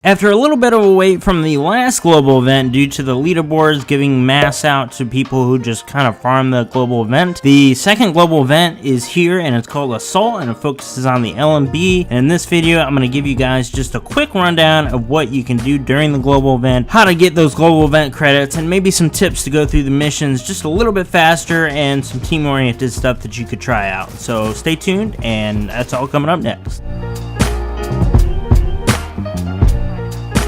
After a little bit of a wait from the last global event due to the leaderboards giving mass out to people who just kind of farm the global event, the second global event is here and it's called Assault and it focuses on the LMB. And in this video, I'm going to give you guys just a quick rundown of what you can do during the global event, how to get those global event credits, and maybe some tips to go through the missions just a little bit faster and some team-oriented stuff that you could try out. So stay tuned, and that's all coming up next.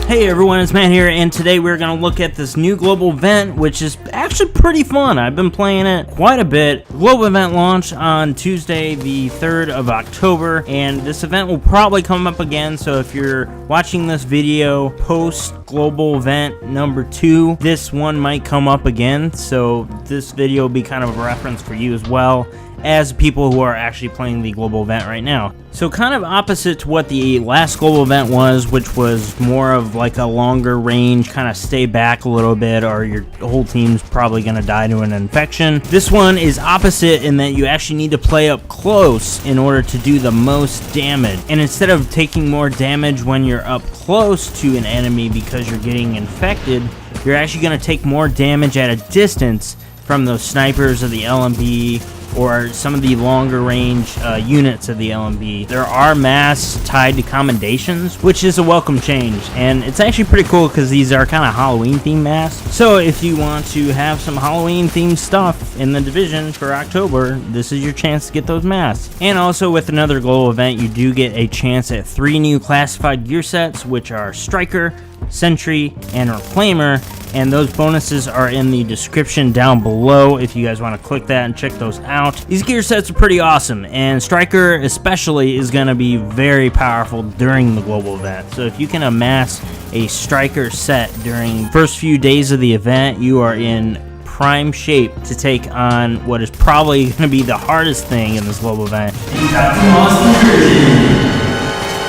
Hey everyone, it's Matt here, and today we're going to look at this new global event, which is actually pretty fun. I've been playing it quite a bit. Global event launched on Tuesday, the 3rd of October, and this event will probably come up again, so if you're watching this video post global event number 2, this one might come up again, so this video will be kind of a reference for you as well as people who are actually playing the global event right now. So kind of opposite to what the last global event was, which was more of like a longer range, kind of stay back a little bit or your whole team's probably going to die to an infection. This one is opposite in that you actually need to play up close in order to do the most damage. And instead of taking more damage when you're up close to an enemy because you're getting infected, you're actually going to take more damage at a distance from those snipers of the LMB or some of the longer range units of the LMB. There are masks tied to commendations, which is a welcome change, and it's actually pretty cool because these are kind of Halloween themed masks. So if you want to have some Halloween themed stuff in the division for October, this is your chance to get those masks. And also with another global event, you do get a chance at 3 new classified gear sets, which are Striker, Sentry, and Reclaimer, and those bonuses are in the description down below if you guys want to click that and check those out. These gear sets are pretty awesome, and Striker especially is going to be very powerful during the global event. So if you can amass a Striker set during the first few days of the event, you are in prime shape to take on what is probably going to be the hardest thing in this global event.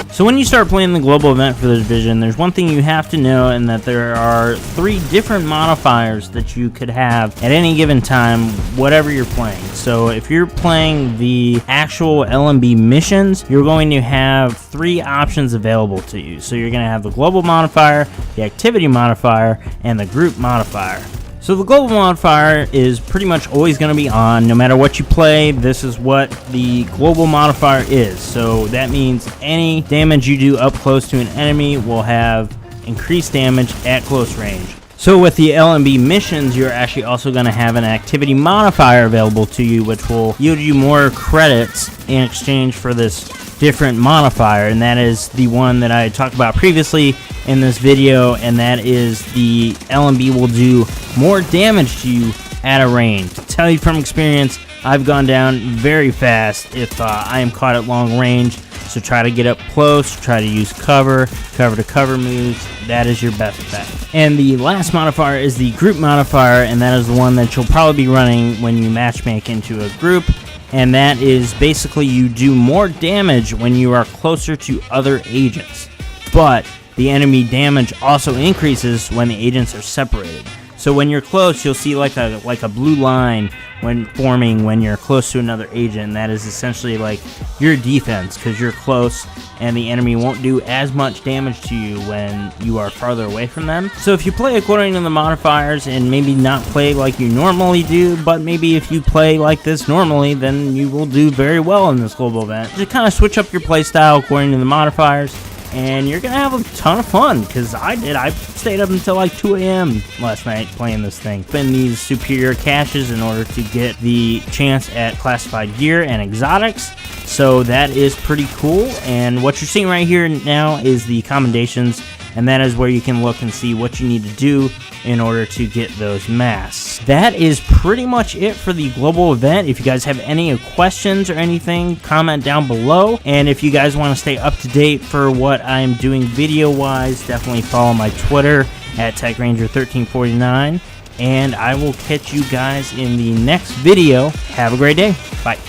So when you start playing the global event for the division, there's one thing you have to know, and that there are 3 different modifiers that you could have at any given time, whatever you're playing. So if you're playing the actual LMB missions, you're going to have 3 options available to you. So you're going to have the global modifier, the activity modifier, and the group modifier. So the global modifier is pretty much always going to be on no matter what you play. This is what the global modifier is. So that means any damage you do up close to an enemy will have increased damage at close range. So with the LMB missions, you're actually also going to have an activity modifier available to you, which will yield you more credits in exchange for this different modifier, and that is the one that I talked about previously in this video, and that is the LMB will do more damage to you at a range. To tell you from experience, I've gone down very fast if I am caught at long range, so try to get up close, try to use cover to cover moves. That is your best bet. And the last modifier is the group modifier, and that is the one that you'll probably be running when you matchmake into a group. And that is basically you do more damage when you are closer to other agents, but the enemy damage also increases when the agents are separated. So when you're close, you'll see like a blue line when forming when you're close to another agent, and that is essentially like your defense because you're close and the enemy won't do as much damage to you when you are farther away from them. So if you play according to the modifiers and maybe not play like you normally do, but maybe if you play like this normally, then you will do very well in this global event. Just kind of switch up your playstyle according to the modifiers, and you're gonna have a ton of fun, because I did. I stayed up until like 2 a.m. last night playing this thing. Spend these superior caches in order to get the chance at classified gear and exotics, so that is pretty cool. And what you're seeing right here now is the commendations, and that is where you can look and see what you need to do in order to get those masks. That is pretty much it for the global event. If you guys have any questions or anything, comment down below. And if you guys want to stay up to date for what I'm doing video-wise, definitely follow my Twitter at TechRanger1349. And I will catch you guys in the next video. Have a great day. Bye.